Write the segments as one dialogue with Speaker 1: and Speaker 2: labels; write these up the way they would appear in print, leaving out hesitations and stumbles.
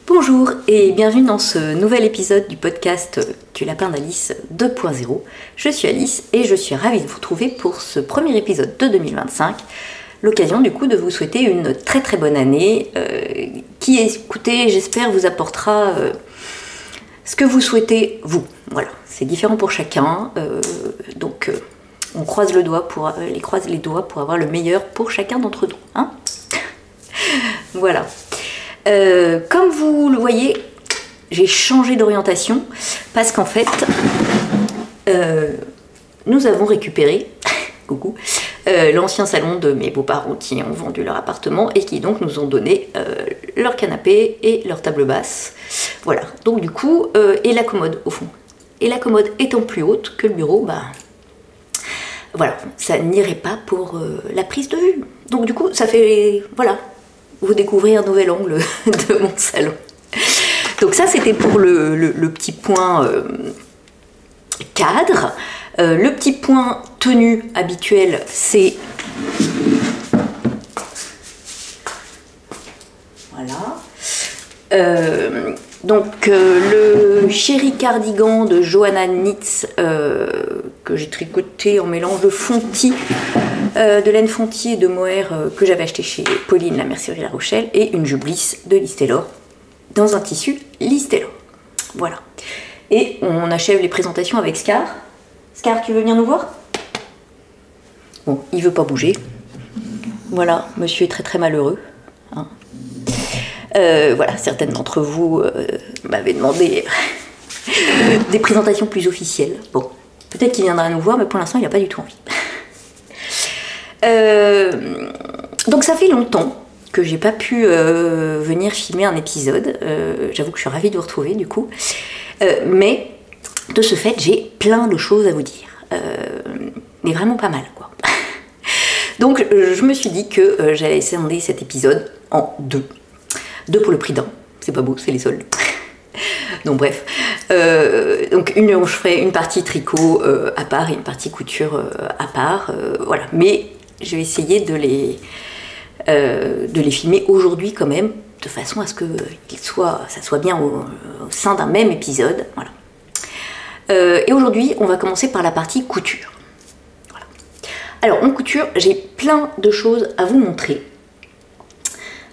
Speaker 1: Bonjour et bienvenue dans ce nouvel épisode du podcast du Lapin d'Alice 2.0. Je suis Alice et je suis ravie de vous retrouver pour ce premier épisode de 2025. L'occasion du coup de vous souhaiter une très très bonne année qui, écoutez, j'espère vous apportera ce que vous souhaitez vous. Voilà, c'est différent pour chacun, donc on croise les doigts pour avoir le meilleur pour chacun d'entre nous. Hein, voilà. Comme vous le voyez, j'ai changé d'orientation parce qu'en fait, nous avons récupéré coucou, l'ancien salon de mes beaux-parents qui ont vendu leur appartement et qui donc nous ont donné leur canapé et leur table basse. Voilà, donc du coup, et la commode au fond. Et la commode étant plus haute que le bureau, bah voilà, ça n'irait pas pour la prise de vue. Donc du coup, ça fait, voilà, vous découvrez un nouvel angle de mon salon. Donc ça, c'était pour le petit point cadre. Le petit point tenue habituel, c'est voilà. Donc le chéri cardigan de Johanna Nitz que j'ai tricoté en mélange de fontis, de laine fontis et de mohair que j'avais acheté chez Pauline, la mercerie La Rochelle, et une jublisse de Lise Taylor dans un tissu Lise Taylor. Voilà. Et on achève les présentations avec Scar. Scar, tu veux venir nous voir? Bon, il veut pas bouger. Voilà, monsieur est très très malheureux. Hein. Voilà, certaines d'entre vous m'avaient demandé des présentations plus officielles. Bon, peut-être qu'il viendra nous voir, mais pour l'instant, il n'a pas du tout envie. Donc ça fait longtemps que j'ai pas pu venir filmer un épisode. J'avoue que je suis ravie de vous retrouver du coup. Mais de ce fait, j'ai plein de choses à vous dire. Mais vraiment pas mal, quoi. Donc je me suis dit que j'allais scinder cet épisode en deux. Deux pour le prix d'un. C'est pas beau, c'est les soldes. Donc bref. Donc je ferai une partie tricot à part et une partie couture à part. Voilà. Mais je vais essayer de les filmer aujourd'hui quand même, de façon à ce que ça soit bien au sein d'un même épisode. Voilà. Et aujourd'hui, on va commencer par la partie couture. Voilà. Alors, en couture, j'ai plein de choses à vous montrer.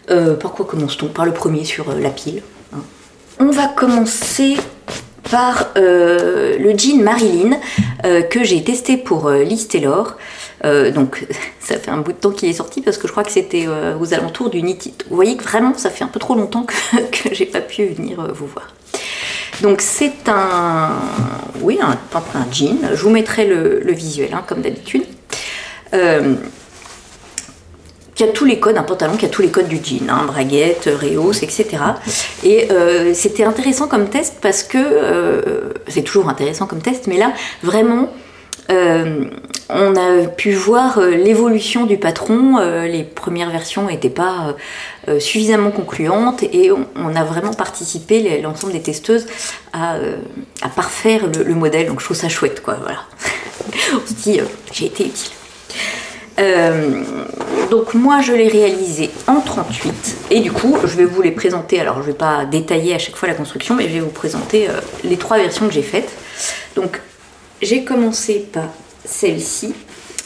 Speaker 1: Par quoi commence-t-on? Par le premier sur la pile. Hein. On va commencer par le jean Marilyn que j'ai testé pour Lise Taylor. Donc ça fait un bout de temps qu'il est sorti parce que je crois que c'était aux alentours du Knit It. Vous voyez que vraiment ça fait un peu trop longtemps que j'ai pas pu venir vous voir. Donc c'est un jean. Je vous mettrai le visuel hein, comme d'habitude. Qui a tous les codes, un pantalon qui a tous les codes du jean, hein, braguette, rehausse, etc. Et c'était intéressant comme test parce que, c'est toujours intéressant comme test, mais là, vraiment, on a pu voir l'évolution du patron. Les premières versions n'étaient pas suffisamment concluantes et on a vraiment participé, l'ensemble des testeuses, à parfaire le modèle. Donc je trouve ça chouette, quoi, voilà. On se dit, j'ai été utile. Donc moi je l'ai réalisé en 38 et du coup je vais vous les présenter. Alors je ne vais pas détailler à chaque fois la construction, mais je vais vous présenter les trois versions que j'ai faites. Donc j'ai commencé par celle-ci.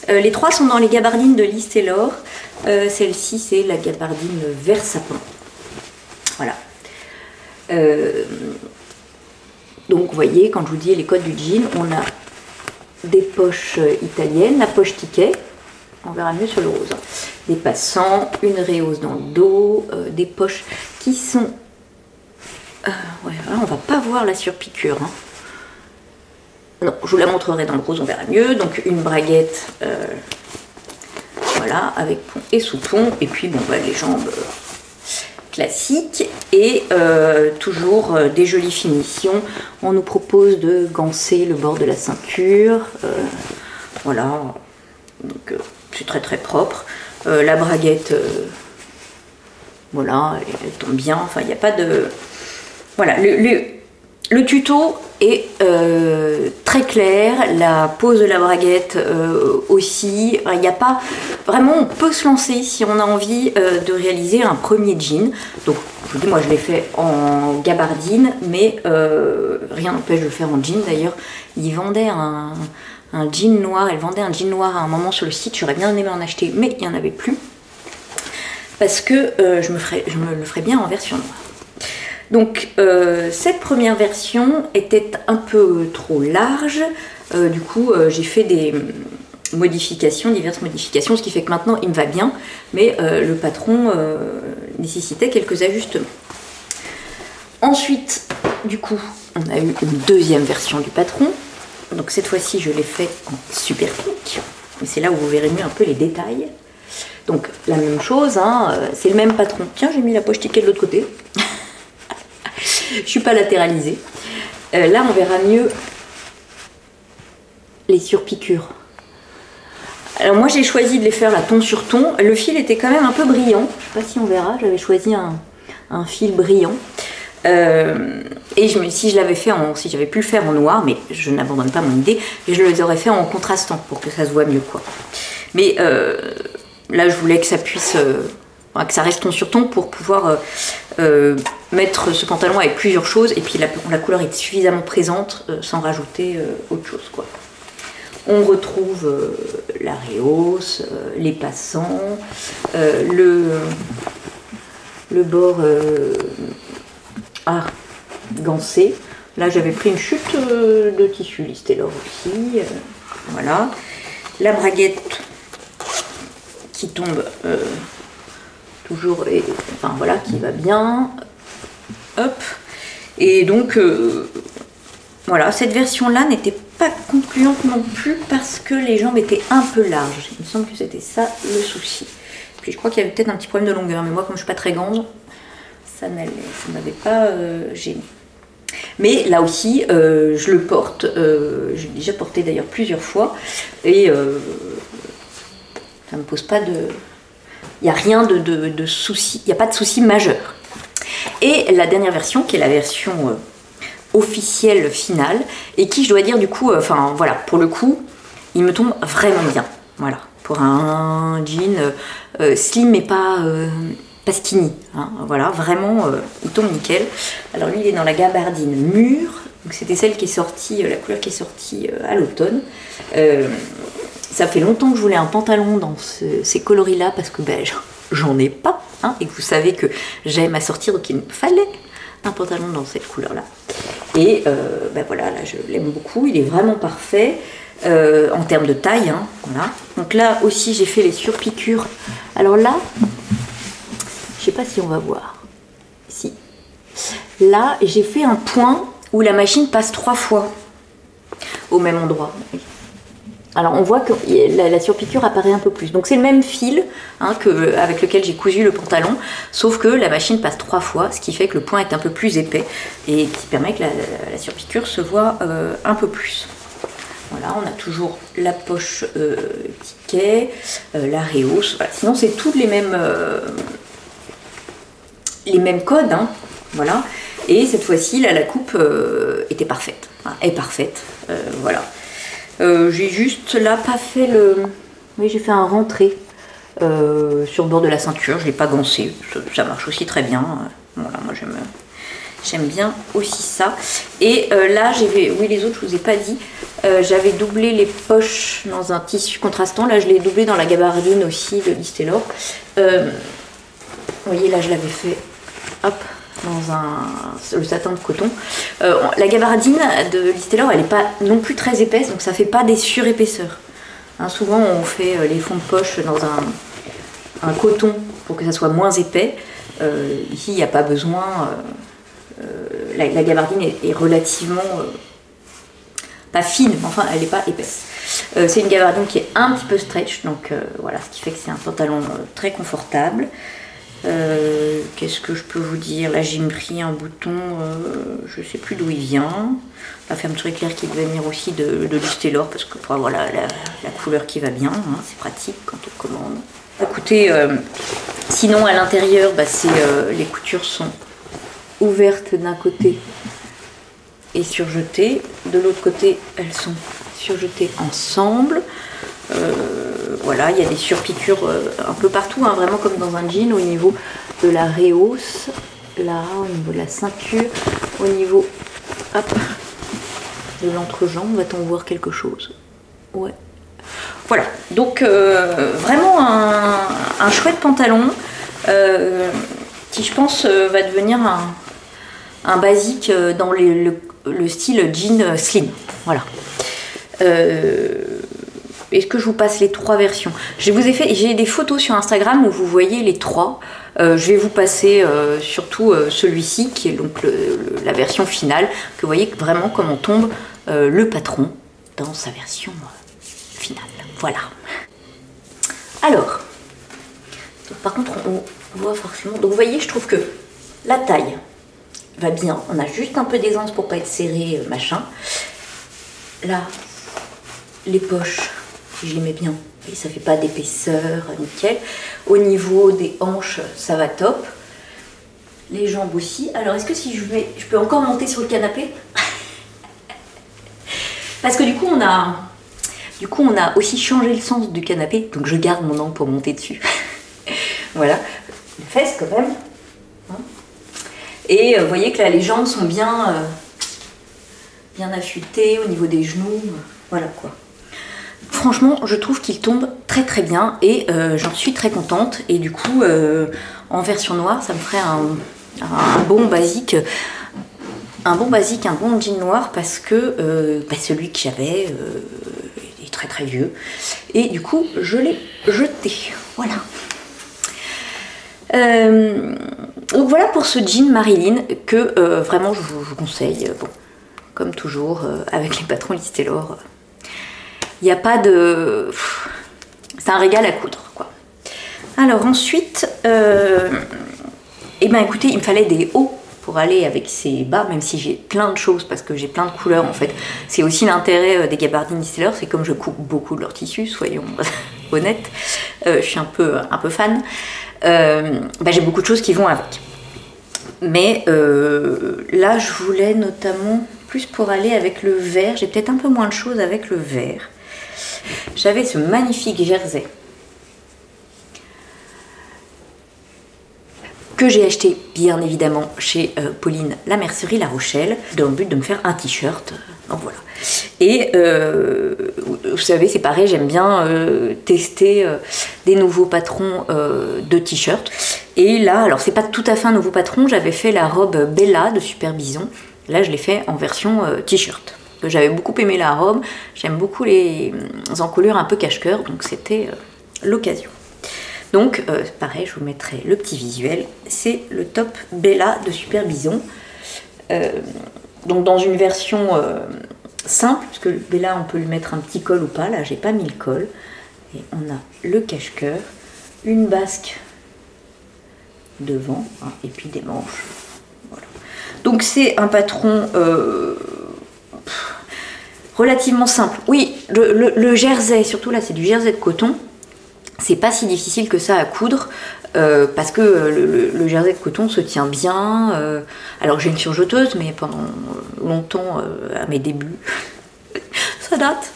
Speaker 1: Les trois sont dans les gabardines de Lise Taylor. Celle-ci c'est la gabardine vert sapin. Voilà. Donc vous voyez, quand je vous dis les codes du jean, on a des poches italiennes, la poche ticket. On verra mieux sur le rose. Des passants, une rehausse dans le dos, des poches qui sont... ouais, là, on va pas voir la surpiqûre. Hein. Non, je vous la montrerai dans le rose, on verra mieux. Donc une braguette, voilà, avec pont et sous-pont. Et puis, bon, bah, les jambes classiques. Et toujours des jolies finitions. On nous propose de ganser le bord de la ceinture. Voilà. Donc... c'est très très propre. La braguette, voilà, elle tombe bien. Enfin, il n'y a pas de... Voilà, le tuto est très clair, la pose de la braguette aussi. Il n'y a pas vraiment, on peut se lancer si on a envie de réaliser un premier jean. Donc je vous dis, moi je l'ai fait en gabardine, mais rien n'empêche de le faire en jean. D'ailleurs, ils vendaient un jean noir, elle vendait un jean noir à un moment sur le site. J'aurais bien aimé en acheter, mais il n'y en avait plus parce que je me le ferais bien en version noire. Donc cette première version était un peu trop large, du coup j'ai fait des modifications, diverses modifications, ce qui fait que maintenant il me va bien, mais le patron nécessitait quelques ajustements. Ensuite, du coup, on a eu une deuxième version du patron, donc cette fois-ci je l'ai fait en super pink, mais c'est là où vous verrez mieux un peu les détails. Donc la même chose, hein, c'est le même patron. Tiens, j'ai mis la poche ticket de l'autre côté. Je suis pas latéralisée. Là, on verra mieux les surpiqûres. Alors moi, j'ai choisi de les faire la ton sur ton. Le fil était quand même un peu brillant. Je sais pas si on verra. J'avais choisi un fil brillant. Et si je l'avais fait si j'avais pu le faire en noir, mais je n'abandonne pas mon idée, et je les aurais fait en contrastant pour que ça se voit mieux, quoi. Mais là, je voulais que ça puisse que ça reste ton sur ton pour pouvoir mettre ce pantalon avec plusieurs choses, et puis la couleur est suffisamment présente sans rajouter autre chose, quoi. On retrouve la rehausse, les passants, le bord gancé. Là j'avais pris une chute de tissu Listelor aussi, voilà. La braguette qui tombe toujours, enfin voilà, qui va bien, hop. Et donc voilà, cette version là n'était pas concluante non plus parce que les jambes étaient un peu larges. Il me semble que c'était ça le souci. Puis je crois qu'il y avait peut-être un petit problème de longueur, mais moi comme je suis pas très grande, ça m'avait pas gêné. Mais là aussi, je le porte, je l'ai déjà porté d'ailleurs plusieurs fois, et ça me pose pas de... Il n'y a rien de souci, il n'y a pas de souci majeur. Et la dernière version, qui est la version officielle finale, et qui, je dois dire, du coup, enfin voilà, pour le coup, il me tombe vraiment bien. Voilà, pour un jean slim, mais pas skinny. Hein, voilà, vraiment, il tombe nickel. Alors lui, il est dans la gabardine mûre, donc c'était celle qui est sortie, la couleur qui est sortie à l'automne. Ça fait longtemps que je voulais un pantalon dans ces coloris-là, parce que ben, j'en ai pas, hein, et que vous savez que j'aime assortir, donc il me fallait un pantalon dans cette couleur-là. Et ben voilà, là je l'aime beaucoup, il est vraiment parfait en termes de taille, hein, voilà. Donc là aussi j'ai fait les surpiqûres. Alors là, je sais pas si on va voir. Si. Là j'ai fait un point où la machine passe 3 fois au même endroit. Alors on voit que la surpiqûre apparaît un peu plus. Donc c'est le même fil, hein, avec lequel j'ai cousu le pantalon, sauf que la machine passe 3 fois, ce qui fait que le point est un peu plus épais et qui permet que la surpiqûre se voit un peu plus. Voilà, on a toujours la poche ticket, la rehausse. Voilà. Sinon c'est tous les mêmes codes, hein, voilà. Et cette fois-ci, là, la coupe était parfaite, hein, est parfaite, voilà. J'ai juste là pas fait oui, j'ai fait un rentré sur le bord de la ceinture, je l'ai pas gancé, ça marche aussi très bien. Voilà, moi j'aime bien aussi ça. Et là oui, les autres je vous ai pas dit, j'avais doublé les poches dans un tissu contrastant. Là je l'ai doublé dans la gabardine aussi de Listelor. Vous voyez, là je l'avais fait, hop, dans le satin de coton. La gabardine de Listelor, elle n'est pas non plus très épaisse, donc ça fait pas des surépaisseurs. Hein, souvent on fait les fonds de poche dans un coton pour que ça soit moins épais. Ici il n'y a pas besoin. La gabardine est relativement pas fine, mais enfin elle n'est pas épaisse. C'est une gabardine qui est un petit peu stretch, donc voilà, ce qui fait que c'est un pantalon très confortable. Qu'est-ce que je peux vous dire? Là j'ai pris un bouton, je sais plus d'où il vient. La fermeture éclair qui devait venir aussi de Listelor, parce que pour avoir la couleur qui va bien, hein, c'est pratique quand on commande. Écoutez, sinon à l'intérieur, bah, les coutures sont ouvertes d'un côté est surjetée. De l'autre côté, elles sont surjetées ensemble. Voilà, il y a des surpiqûres un peu partout, hein, vraiment comme dans un jean, au niveau de la réhausse, là, au niveau de la ceinture, au niveau hop, de l'entrejambe. Va-t-on voir quelque chose? Ouais. Voilà, donc vraiment un chouette pantalon qui, je pense, va devenir un basique dans le style jean slim. Voilà. Est-ce que je vous passe les 3 versions? J'ai des photos sur Instagram où vous voyez les 3. Je vais vous passer surtout celui-ci qui est donc la version finale, que vous voyez vraiment comment tombe le patron dans sa version finale. Voilà. Alors, donc, par contre on voit forcément, donc vous voyez, je trouve que la taille va bien, on a juste un peu d'aisance pour pas être serré, machin. Là, les poches, je les mets bien, et ça fait pas d'épaisseur, nickel. Au niveau des hanches, ça va top. Les jambes aussi. Alors, est-ce que si je peux encore monter sur le canapé? Parce que du coup, on a aussi changé le sens du canapé, donc je garde mon angle pour monter dessus. Voilà, les fesses quand même. Et vous voyez que là, les jambes sont bien affûtées au niveau des genoux. Voilà quoi. Franchement, je trouve qu'il tombe très très bien et j'en suis très contente. Et du coup, en version noire, ça me ferait un bon basique. Un bon jean noir parce que celui que j'avais est très très vieux. Et du coup, je l'ai jeté. Voilà. Donc voilà pour ce jean Marilyn que vraiment je vous conseille. Bon, comme toujours, avec les patrons Liz Taylor. Il n'y a pas de... C'est un régal à coudre, quoi. Alors ensuite, écoutez, il me fallait des hauts pour aller avec ces bas, même si j'ai plein de choses, parce que j'ai plein de couleurs, en fait. C'est aussi l'intérêt des gabardines Liz Taylor, c'est comme je coupe beaucoup de leur tissu, soyons honnêtes, je suis un peu fan, j'ai beaucoup de choses qui vont avec. Mais là, je voulais notamment plus pour aller avec le vert, j'ai peut-être un peu moins de choses avec le vert. J'avais ce magnifique jersey que j'ai acheté bien évidemment chez Pauline la mercerie La Rochelle dans le but de me faire un t-shirt. Donc voilà. Et vous savez, c'est pareil, j'aime bien tester des nouveaux patrons de t-shirts. Et là, alors c'est pas tout à fait un nouveau patron, j'avais fait la robe Bella de Super Bison. Là, je l'ai fait en version t-shirt. J'avais beaucoup aimé la robe, j'aime beaucoup les encolures un peu cache-cœur, donc c'était l'occasion. Donc, pareil, je vous mettrai le petit visuel. C'est le top Bella de Super Bison. Donc, dans une version simple, parce que Bella, on peut lui mettre un petit col ou pas. Là, j'ai pas mis le col. Et on a le cache-cœur, une basque devant, hein, et puis des manches. Voilà. Donc, c'est un patron relativement simple. Oui, le jersey, surtout là, c'est du jersey de coton. C'est pas si difficile que ça à coudre parce que le jersey de coton se tient bien. Alors j'ai une surjeteuse, mais pendant longtemps, à mes débuts, ça date.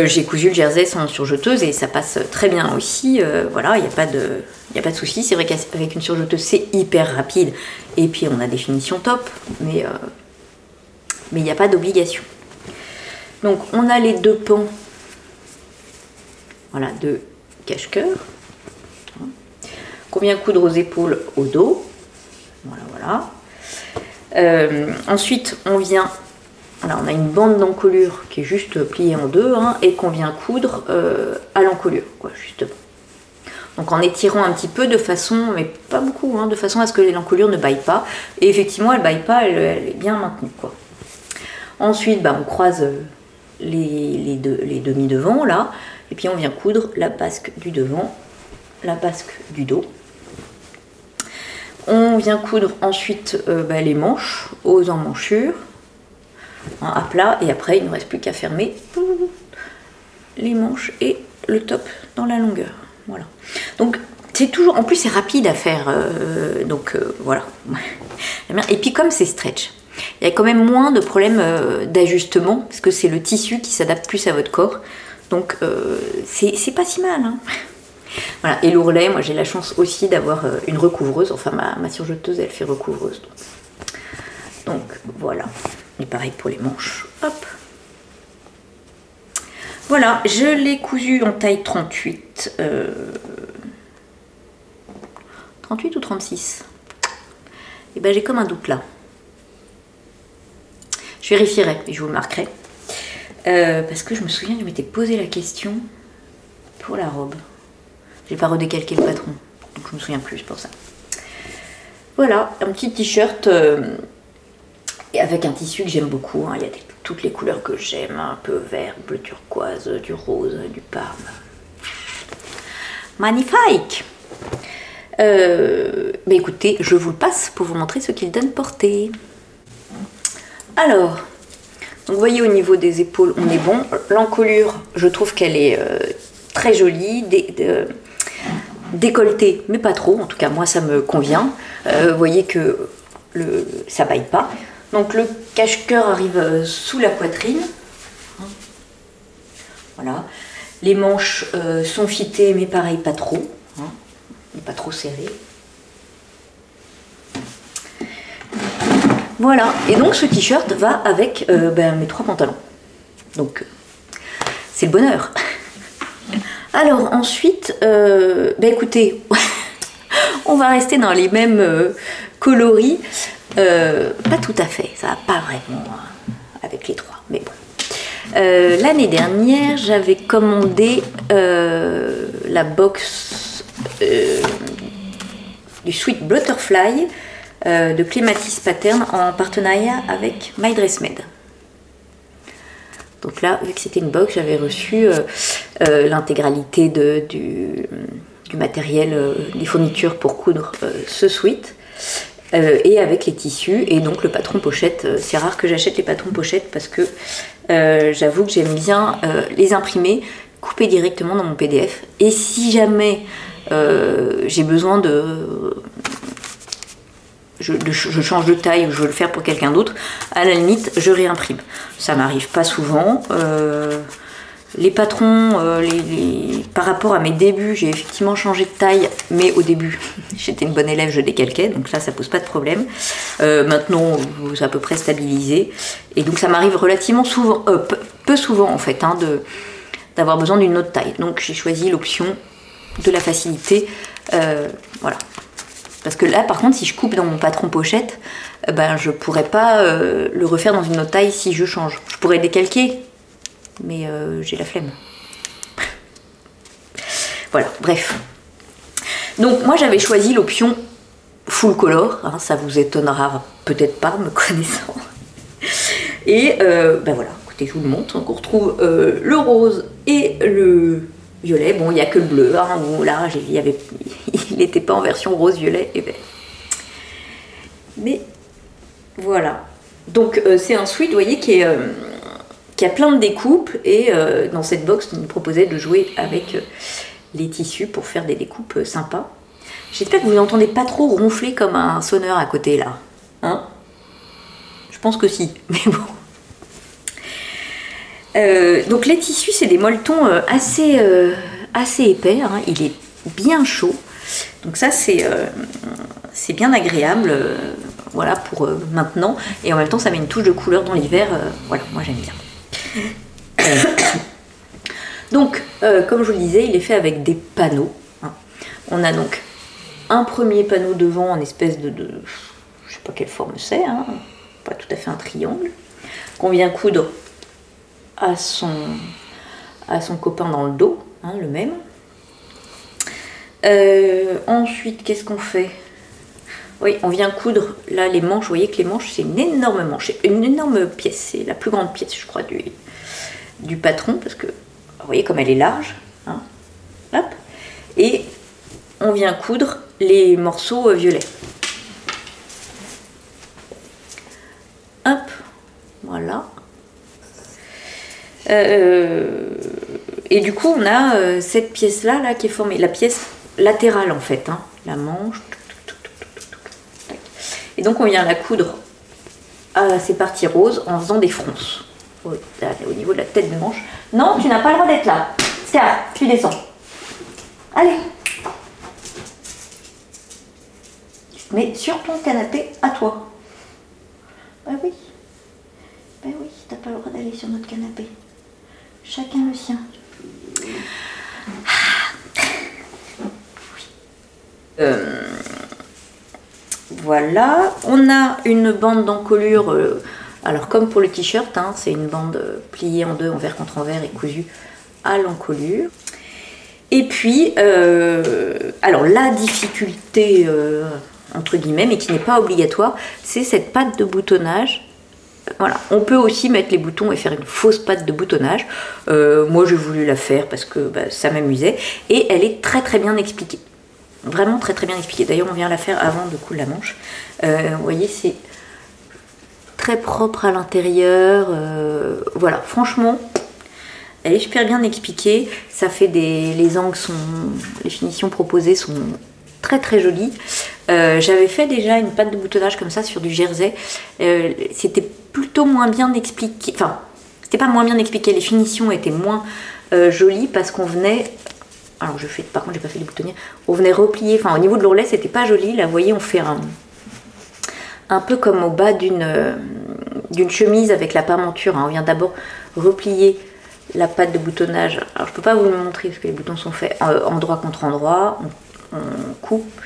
Speaker 1: J'ai cousu le jersey sans surjeteuse et ça passe très bien aussi. Voilà, il n'y a pas de souci. C'est vrai qu'avec une surjeteuse, c'est hyper rapide. Et puis on a des finitions top, mais il n'y a pas d'obligation. Donc on a les deux pans, voilà, de cache-cœur, qu'on vient coudre aux épaules, au dos, voilà. Ensuite, on vient, voilà, on a une bande d'encolure qui est juste pliée en deux, hein, et qu'on vient coudre à l'encolure, quoi, justement. Donc en étirant un petit peu de façon, mais pas beaucoup, hein, de façon à ce que l'encolure ne baille pas. Et effectivement, elle baille pas, elle est bien maintenue, quoi. Ensuite, on croise les demi-devants, là. Et puis on vient coudre la basque du devant, la basque du dos. On vient coudre ensuite les manches aux emmanchures, hein, à plat, et après il ne reste plus qu'à fermer les manches et le top dans la longueur. Voilà. Donc c'est toujours, en plus c'est rapide à faire, voilà. Et puis comme c'est stretch, Il y a quand même moins de problèmes d'ajustement, parce que c'est le tissu qui s'adapte plus à votre corps. Donc c'est pas si mal. Hein. Voilà. Et l'ourlet, moi j'ai la chance aussi d'avoir une recouvreuse. Enfin ma surjeteuse elle fait recouvreuse. Donc voilà. Et pareil pour les manches. Hop. Voilà, je l'ai cousu en taille 38. 38 ou 36? Et ben j'ai comme un doute là. Je vérifierai et je vous le marquerai. Parce que je me souviens que je m'étais posé la question pour la robe. J'ai pas redécalqué le patron, donc je me souviens plus pour ça. Voilà, un petit t-shirt avec un tissu que j'aime beaucoup. Hein. Il y a toutes les couleurs que j'aime, un peu vert, bleu turquoise, du rose, du parme. Magnifique! Mais écoutez, je vous le passe pour vous montrer ce qu'il donne portée. Alors, donc vous voyez au niveau des épaules, on est bon. L'encolure, je trouve qu'elle est très jolie, décolletée, mais pas trop. En tout cas, moi, ça me convient. Vous voyez que ça baille pas. Donc le cache-cœur arrive sous la poitrine. Voilà. Les manches sont fitées, mais pareil, pas trop. Hein. Pas trop serré. Voilà. Et donc ce t-shirt va avec mes 3 pantalons. Donc c'est le bonheur. Alors ensuite, écoutez, on va rester dans les mêmes coloris. Pas tout à fait, ça va pas vraiment avec les 3, mais bon. L'année dernière, j'avais commandé la box du Sweet Butterfly de Clematis Pattern en partenariat avec My Dress Made. Donc là, vu que c'était une box, j'avais reçu l'intégralité du matériel, des fournitures pour coudre ce sweat. Et avec les tissus et donc le patron pochette. C'est rare que j'achète les patrons pochettes parce que j'avoue que j'aime bien les imprimer, couper directement dans mon PDF. Et si jamais j'ai besoin je change de taille ou je veux le faire pour quelqu'un d'autre, à la limite je réimprime. Ça m'arrive pas souvent. Les patrons, par rapport à mes débuts, j'ai effectivement changé de taille, mais au début, j'étais une bonne élève, je décalquais, donc là, ça pose pas de problème. Maintenant, c'est à peu près stabilisé, et donc ça m'arrive relativement souvent, peu souvent en fait, hein, d'avoir besoin d'une autre taille. Donc j'ai choisi l'option de la facilité, voilà. Parce que là, par contre, si je coupe dans mon patron pochette, je pourrais pas le refaire dans une autre taille si je change. Je pourrais décalquer, mais j'ai la flemme. Voilà, bref. Donc moi j'avais choisi l'option full color, hein, ça vous étonnera peut-être pas me connaissant. Et voilà, écoutez, je vous le montre. Donc on retrouve le rose et le violet. Bon, il n'y a que le bleu, hein, où là il n'était pas en version rose, violet et vert. Mais voilà. Donc c'est un sweat, vous voyez, qui a plein de découpes et dans cette box on nous proposait de jouer avec les tissus pour faire des découpes sympas. J'espère que vous n'entendez pas trop ronfler comme un sonneur à côté là, hein? Je pense que si, mais bon. Donc les tissus c'est des molletons assez épais, hein. Il est bien chaud, donc ça c'est bien agréable. Voilà pour maintenant, et en même temps ça met une touche de couleur dans l'hiver, voilà, moi j'aime bien. Donc, comme je vous le disais, il est fait avec des panneaux. Hein. On a donc un premier panneau devant en espèce de je sais pas quelle forme c'est, hein, pas tout à fait un triangle, qu'on vient coudre à son copain dans le dos, hein, le même. Ensuite, qu'est-ce qu'on fait? Oui, on vient coudre là les manches. Vous voyez que les manches, c'est une énorme manche, une énorme pièce, c'est la plus grande pièce, je crois, du patron, parce que vous voyez comme elle est large, hein. Hop. Et on vient coudre les morceaux violets. Hop, voilà. Et du coup, on a cette pièce-là qui est formée, la pièce latérale en fait, hein, la manche. Et donc on vient la coudre à ces parties roses en faisant des fronces. Au niveau de la tête de manche. Non, tu n'as pas le droit d'être là. Scar, tu descends. Allez. Tu te mets sur ton canapé à toi. Bah oui. Bah oui, t'as pas le droit d'aller sur notre canapé. Chacun le sien. Voilà, on a une bande d'encolure, alors comme pour le t-shirt, hein, c'est une bande pliée en deux, envers contre envers et cousue à l'encolure. Et puis, alors la difficulté, entre guillemets, mais qui n'est pas obligatoire, c'est cette patte de boutonnage. Voilà, on peut aussi mettre les boutons et faire une fausse patte de boutonnage. Moi j'ai voulu la faire parce que bah, ça m'amusait, et elle est très très bien expliquée. Vraiment très très bien expliquée. D'ailleurs on vient la faire avant de coudre la manche. Vous voyez, c'est très propre à l'intérieur. Voilà, franchement, elle est super bien expliquée. Ça fait les angles sont, les finitions proposées sont très très jolies. J'avais fait déjà une patte de boutonnage comme ça sur du jersey. C'était plutôt moins bien expliqué. Enfin, c'était pas moins bien expliqué. Les finitions étaient moins jolies parce qu'on venait. Alors je fais, par contre j'ai pas fait les boutonnières, on venait replier, enfin au niveau de l'ourlet c'était pas joli, là vous voyez on fait un peu comme au bas d'une chemise avec la parmenture, hein. On vient d'abord replier la patte de boutonnage, alors je peux pas vous le montrer parce que les boutons sont faits endroit contre endroit, on coupe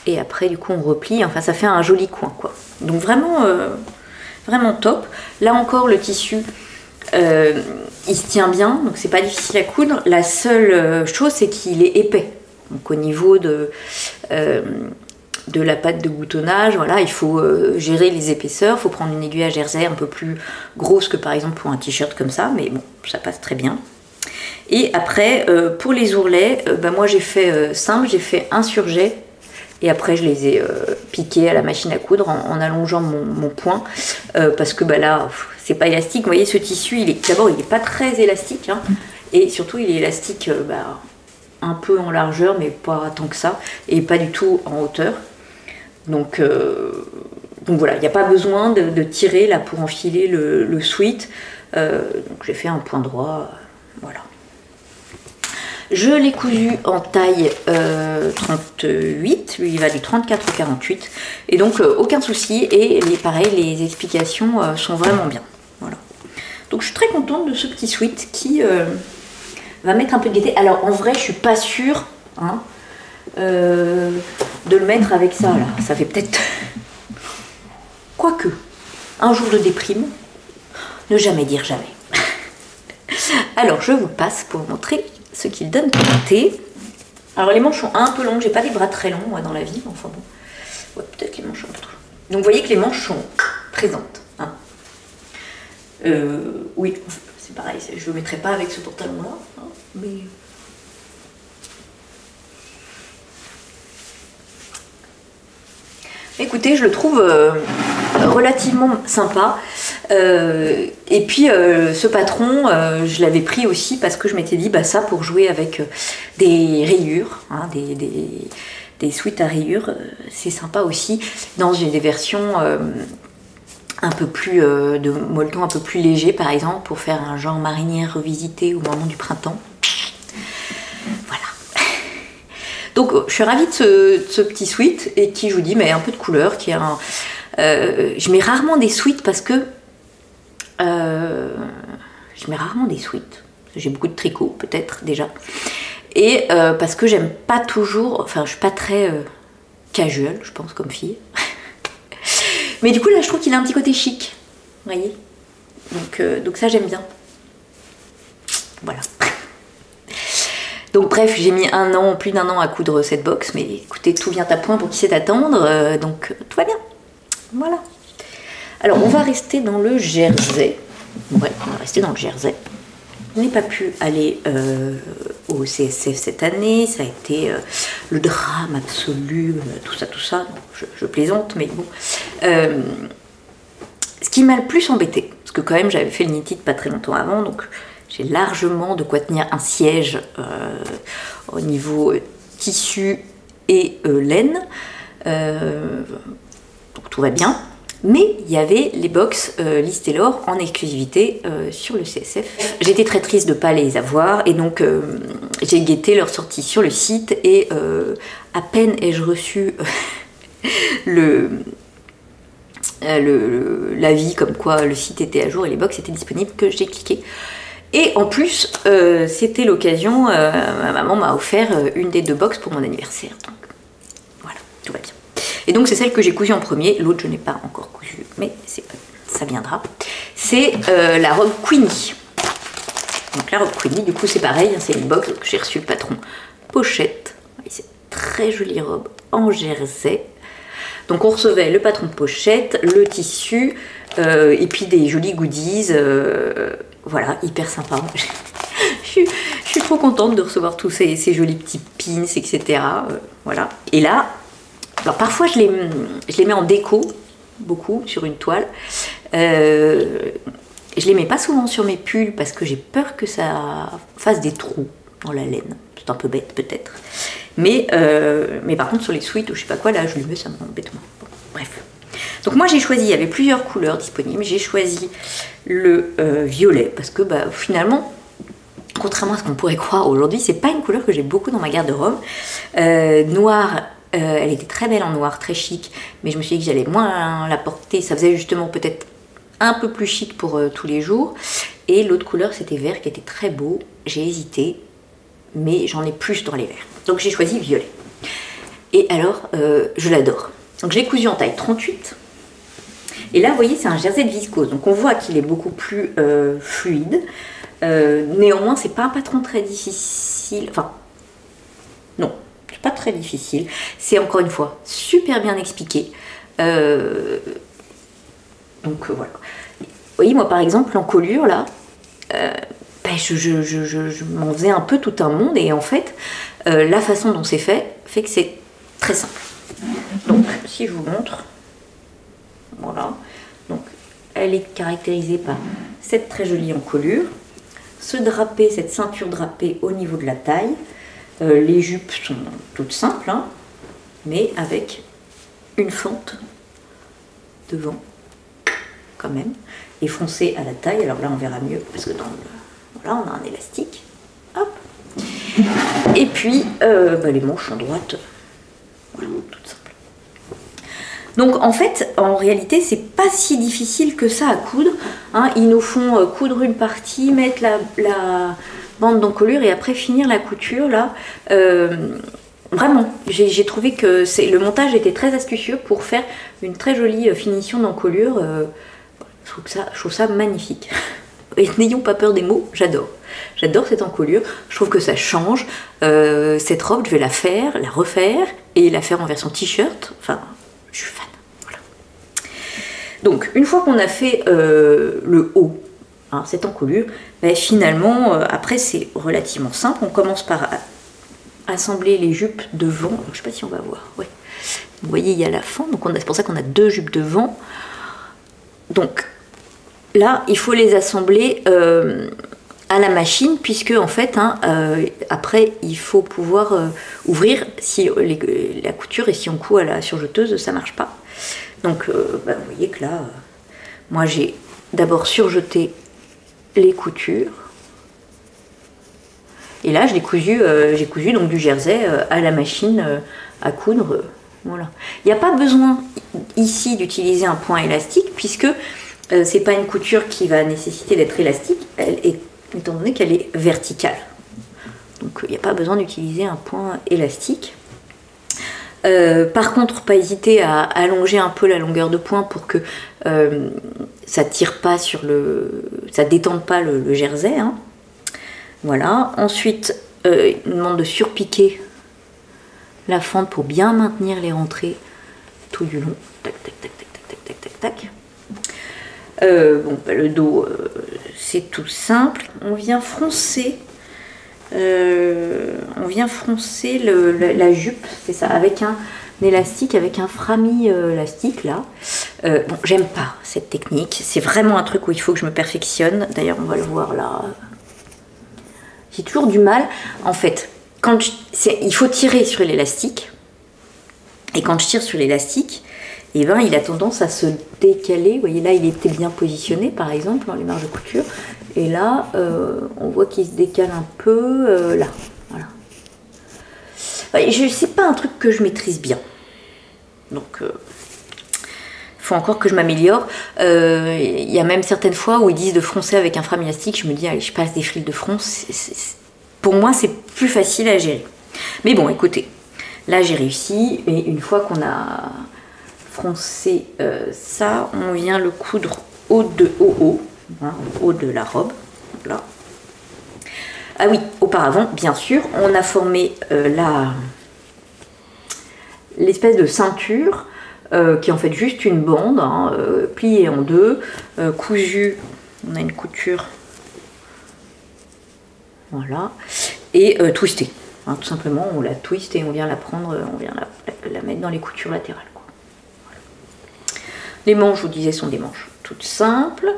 Speaker 1: et après du coup on replie, enfin ça fait un joli coin quoi. Donc vraiment, vraiment top. Là encore le tissu, il se tient bien, donc c'est pas difficile à coudre. La seule chose, c'est qu'il est épais. Donc au niveau de la patte de boutonnage, voilà, il faut gérer les épaisseurs. Il faut prendre une aiguille à jersey un peu plus grosse que par exemple pour un t-shirt comme ça, mais bon, ça passe très bien. Et après, pour les ourlets, bah, moi j'ai fait simple, j'ai fait un surjet. Et après je les ai piqués à la machine à coudre en allongeant mon poing parce que bah là c'est pas élastique. Vous voyez ce tissu, d'abord il est pas très élastique hein, et surtout il est élastique bah, un peu en largeur mais pas tant que ça et pas du tout en hauteur. Donc voilà, il n'y a pas besoin de tirer là pour enfiler le sweat. Donc j'ai fait un point droit, voilà. Je l'ai cousu en taille 38, lui il va du 34 au 48, et donc aucun souci, et pareil, les explications sont vraiment bien. Voilà. Donc je suis très contente de ce petit sweat qui va mettre un peu de gaieté. Alors en vrai, je suis pas sûre hein, de le mettre avec ça, là. Ça fait peut-être... Quoique, un jour de déprime, ne jamais dire jamais. Alors je vous passe pour vous montrer ce qu'il donne pour thé. Alors les manches sont un peu longues, j'ai pas des bras très longs moi dans la vie, enfin bon. Ouais, peut-être les manches sont un peu trop longues. Donc vous voyez que les manches sont présentes. Hein. Oui, c'est pareil, je le mettrai pas avec ce pantalon là, hein, mais... Écoutez, je le trouve relativement sympa. Et puis ce patron, je l'avais pris aussi parce que je m'étais dit, bah ça pour jouer avec des rayures, hein, des sweats à rayures, c'est sympa aussi. Dans des versions un peu plus de molleton un peu plus léger par exemple, pour faire un genre marinière revisité au moment du printemps. Voilà. Donc je suis ravie de ce petit sweat et qui, je vous dis, met un peu de couleur, qui est un... je mets rarement des sweats parce que... je mets rarement des sweats. J'ai beaucoup de tricot, peut-être, déjà. Et parce que j'aime pas toujours... Enfin, je suis pas très casual, je pense, comme fille. Mais du coup, là, je trouve qu'il a un petit côté chic. Vous voyez, donc ça, j'aime bien. Voilà. Donc bref, j'ai mis plus d'un an à coudre cette box, mais écoutez, tout vient à point pour qui sait attendre, donc tout va bien. Voilà. Alors on va rester dans le jersey. Ouais, on va rester dans le jersey. Je n'ai pas pu aller au CSF cette année, ça a été le drame absolu, tout ça. Donc je plaisante, mais bon. Ce qui m'a le plus embêté, parce que quand même j'avais fait le knitted pas très longtemps avant, donc j'ai largement de quoi tenir un siège au niveau tissu et laine. Donc tout va bien. Mais il y avait les box Liz Taylor en exclusivité sur le CSF. J'étais très triste de ne pas les avoir et donc j'ai guetté leur sortie sur le site et à peine ai-je reçu l'avis comme quoi le site était à jour et les box étaient disponibles que j'ai cliqué. Et en plus, c'était l'occasion, ma maman m'a offert une des 2 box pour mon anniversaire. Donc voilà, tout va bien. Et donc c'est celle que j'ai cousue en premier, l'autre je n'ai pas encore cousue, mais ça viendra. C'est la robe Queenie. Donc la robe Queenie, du coup c'est pareil, c'est une box, donc j'ai reçu le patron pochette. C'est très jolie robe en jersey. Donc on recevait le patron pochette, le tissu, et puis des jolis goodies, voilà, hyper sympa. je suis trop contente de recevoir tous ces jolis petits pins, etc. Voilà. Et là, alors parfois je les mets en déco, beaucoup, sur une toile. Je les mets pas souvent sur mes pulls parce que j'ai peur que ça fasse des trous dans la laine. C'est un peu bête peut-être. Mais par contre sur les sweats ou je sais pas quoi, là je les mets, ça m'embête moins. Bon, bref. Donc moi j'ai choisi, il y avait plusieurs couleurs disponibles. J'ai choisi le violet parce que finalement, contrairement à ce qu'on pourrait croire aujourd'hui, c'est pas une couleur que j'ai beaucoup dans ma garde-robe. Noir. Elle était très belle en noir, très chic, mais je me suis dit que j'allais moins la porter. Ça faisait justement peut-être un peu plus chic pour tous les jours. Et l'autre couleur, c'était vert, qui était très beau. J'ai hésité, mais j'en ai plus dans les verts. Donc j'ai choisi violet. Et alors, je l'adore. Donc j'ai cousu en taille 38. Et là, vous voyez, c'est un jersey de viscose. Donc on voit qu'il est beaucoup plus fluide. Néanmoins, c'est pas un patron très difficile. Enfin, non. Pas très difficile, c'est encore une fois super bien expliqué. Donc voilà. Vous voyez, moi par exemple, l'encolure là, je m'en faisais un peu tout un monde et en fait, la façon dont c'est fait que c'est très simple. Donc, si je vous montre, voilà. Donc, elle est caractérisée par cette très jolie encolure, ce drapé, cette ceinture drapée au niveau de la taille. Les jupes sont toutes simples, hein, mais avec une fente devant, quand même, et foncée à la taille. Alors là, on verra mieux, parce que voilà, on a un élastique. Hop. Et puis, les manches en droite, voilà, toutes simples. Donc, en fait, en réalité, c'est pas si difficile que ça à coudre. Hein. Ils nous font coudre une partie, mettre la bande d'encolure et après finir la couture là. Vraiment, j'ai trouvé que le montage était très astucieux pour faire une très jolie finition d'encolure. Je trouve ça magnifique. Et n'ayons pas peur des mots, j'adore. J'adore cette encolure, je trouve que ça change. Cette robe, je vais la faire, la refaire et la faire en version t-shirt. Enfin, je suis fan. Voilà. Donc, une fois qu'on a fait le haut, hein, cette encolure, finalement, après c'est relativement simple. On commence par assembler les jupes devant. Alors, je ne sais pas si on va voir. Ouais. Vous voyez, il y a la fente, donc c'est pour ça qu'on a 2 jupes devant. Donc là, il faut les assembler à la machine, puisque en fait, hein, après, il faut pouvoir ouvrir si la couture et si on coud à la surjeteuse, ça marche pas. Donc, vous voyez que là, moi j'ai d'abord surjeté les coutures. Et là, j'ai cousu donc du jersey à la machine à coudre. Voilà. Il n'y a pas besoin ici d'utiliser un point élastique puisque c'est pas une couture qui va nécessiter d'être élastique, étant donné qu'elle est verticale. Donc il n'y a pas besoin d'utiliser un point élastique. Par contre, pas hésiter à allonger un peu la longueur de point pour que ça tire pas sur ça détende pas le jersey. Hein. Voilà. Ensuite, il nous demande de surpiquer la fente pour bien maintenir les rentrées tout du long. Tac, tac, tac, tac, tac, tac, tac, tac. Le dos, c'est tout simple. On vient froncer. La jupe, c'est ça, avec un élastique, avec un frami élastique là. J'aime pas cette technique. C'est vraiment un truc où il faut que je me perfectionne. D'ailleurs, on va le voir là. J'ai toujours du mal. En fait, il faut tirer sur l'élastique. Et quand je tire sur l'élastique, et ben il a tendance à se décaler. Vous voyez là, il était bien positionné par exemple dans les marges de couture, et là on voit qu'il se décale un peu là. Voilà. C'est pas un truc que je maîtrise bien, donc faut encore que je m'améliore. Il y a même certaines fois où ils disent de froncer avec un frein élastique. Je me dis allez, je passe des fils de fronce. Pour moi c'est plus facile à gérer. Mais bon, écoutez, là j'ai réussi, et une fois qu'on a froncé ça, on vient le coudre au haut, hein, au haut de la robe. Là. Ah oui, auparavant, bien sûr, on a formé l'espèce de ceinture qui est en fait juste une bande, hein, pliée en deux, cousue. On a une couture, voilà, et twistée. Hein, tout simplement, on la twist et on vient la prendre, on vient la mettre dans les coutures latérales. Quoi. Voilà. Les manches, je vous disais, sont des manches toutes simples.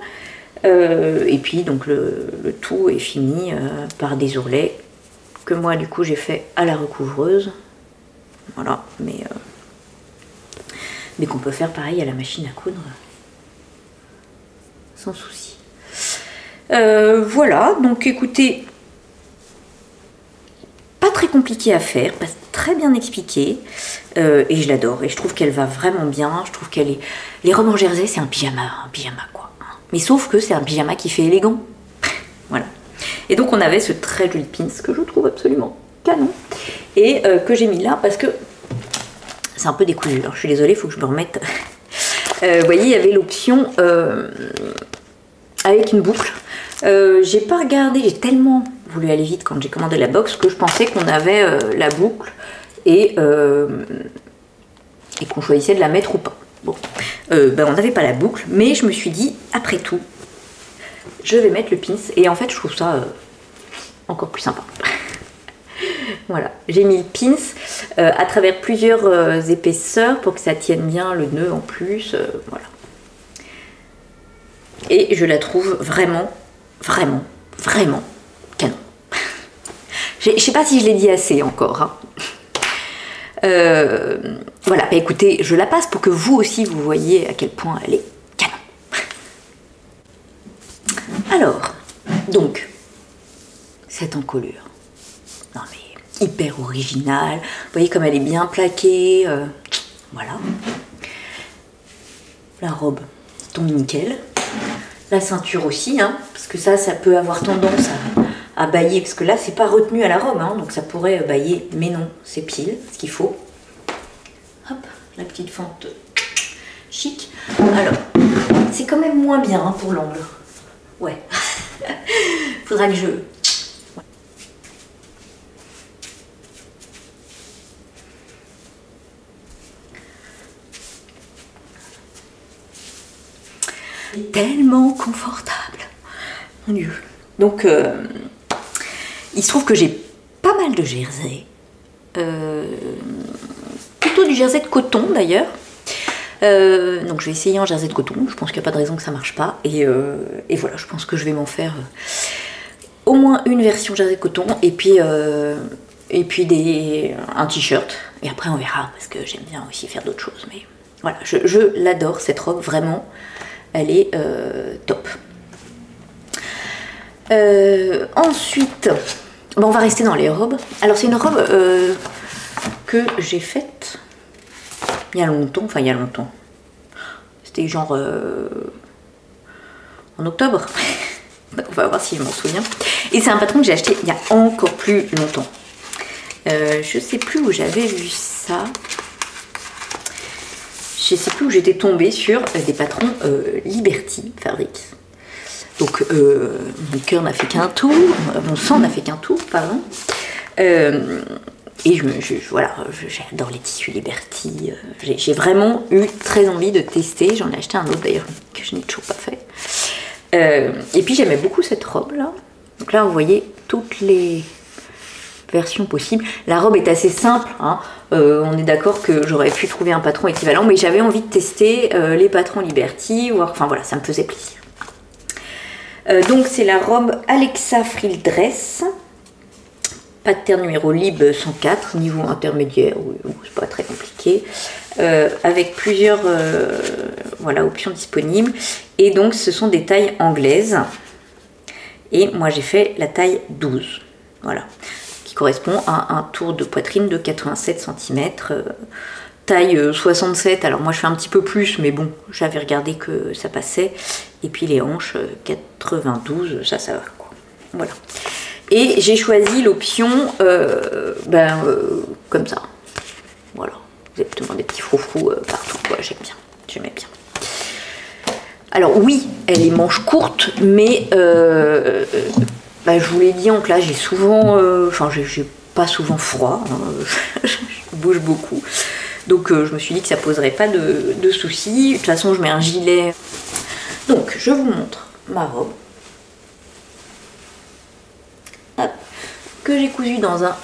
Speaker 1: Et puis, donc, le tout est fini par des ourlets que moi, du coup, j'ai fait à la recouvreuse. Voilà, mais qu'on peut faire pareil à la machine à coudre sans souci. Voilà, donc écoutez, pas très compliqué à faire, pas très bien expliqué, et je l'adore, et je trouve qu'elle va vraiment bien. Je trouve qu'elle est... Les robes en jersey, c'est un pyjama quoi. Mais sauf que c'est un pyjama qui fait élégant. Voilà. Et donc on avait ce très joli pins que je trouve absolument canon, et que j'ai mis là parce que c'est un peu décousu. Alors je suis désolée, il faut que je me remette. Vous voyez, il y avait l'option avec une boucle. J'ai pas regardé, j'ai tellement voulu aller vite quand j'ai commandé la box que je pensais qu'on avait la boucle et qu'on choisissait de la mettre ou pas. Bon, ben on n'avait pas la boucle, mais je me suis dit, après tout, je vais mettre le pins, et en fait je trouve ça encore plus sympa. Voilà, j'ai mis le pins à travers plusieurs épaisseurs pour que ça tienne bien le nœud en plus, voilà. Et je la trouve vraiment, vraiment, vraiment canon. Je sais pas si je l'ai dit assez encore. Hein. Voilà, bah écoutez, je la passe pour que vous aussi vous voyez à quel point elle est canon. Alors, donc, cette encolure. Non mais, hyper originale. Vous voyez comme elle est bien plaquée. Voilà. La robe tombe nickel. La ceinture aussi, hein, parce que ça peut avoir tendance à bailler, parce que là, c'est pas retenu à la robe, hein, donc ça pourrait bailler, mais non, c'est pile, ce qu'il faut. Hop, la petite fente chic. Alors, c'est quand même moins bien hein, pour l'angle. Ouais. Faudra que je... Tellement confortable, mon Dieu. Donc il se trouve que j'ai pas mal de jersey, plutôt du jersey de coton d'ailleurs, donc je vais essayer en jersey de coton. Je pense qu'il n'y a pas de raison que ça marche pas, et voilà, je pense que je vais m'en faire au moins une version jersey de coton, et puis un t-shirt, et après on verra, parce que j'aime bien aussi faire d'autres choses. Mais voilà, je l'adore cette robe, vraiment. Elle est top. Ensuite, bon, on va rester dans les robes. Alors c'est une robe que j'ai faite il y a longtemps, enfin il y a longtemps. C'était genre en octobre. On va voir si je m'en souviens. Et c'est un patron que j'ai acheté il y a encore plus longtemps. Je sais plus où j'avais vu ça. Je sais plus où j'étais tombée sur des patrons Liberty Fabrics. Donc mon cœur n'a fait qu'un tour, mon sang n'a fait qu'un tour, pardon. Et voilà, j'adore les tissus Liberty. J'ai vraiment eu très envie de tester. J'en ai acheté un autre d'ailleurs que je n'ai toujours pas fait. Et puis j'aimais beaucoup cette robe là. Donc là vous voyez toutes les versions possibles. La robe est assez simple, hein. On est d'accord que j'aurais pu trouver un patron équivalent, mais j'avais envie de tester les patrons Liberty, enfin voilà, ça me faisait plaisir. Donc c'est la robe Alexa Frill Dress pattern numéro Lib 104, niveau intermédiaire, c'est pas très compliqué, avec plusieurs voilà, options disponibles. Et donc ce sont des tailles anglaises. Et moi j'ai fait la taille 12, voilà, qui correspond à un tour de poitrine de 87 cm, taille 67, alors moi je fais un petit peu plus, mais bon, j'avais regardé que ça passait. Et puis les hanches, 92, ça va quoi. Voilà. Et j'ai choisi l'option comme ça. Voilà. Exactement, des petits froufrous partout. Ouais, j'aimais bien. Alors oui, elle est manche courte, mais je vous l'ai dit, donc là j'ai souvent, j'ai pas souvent froid, hein, je bouge beaucoup. Donc je me suis dit que ça poserait pas de soucis. De toute façon, je mets un gilet. Donc je vous montre ma robe. Hop, que j'ai cousu dans un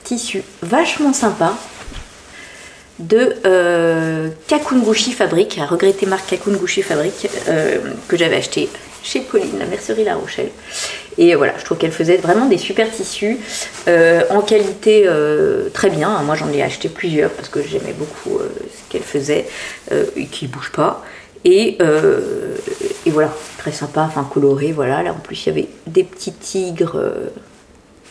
Speaker 1: tissu vachement sympa de Kakungushi Fabric, la regrettée marque Kakungushi Fabric, que j'avais acheté chez Pauline, la mercerie La Rochelle. Et voilà, je trouve qu'elle faisait vraiment des super tissus en qualité très bien. Moi j'en ai acheté plusieurs parce que j'aimais beaucoup ce qu'elle faisait et qui ne bouge pas. Et voilà, très sympa, enfin coloré, voilà. Là en plus il y avait des petits tigres.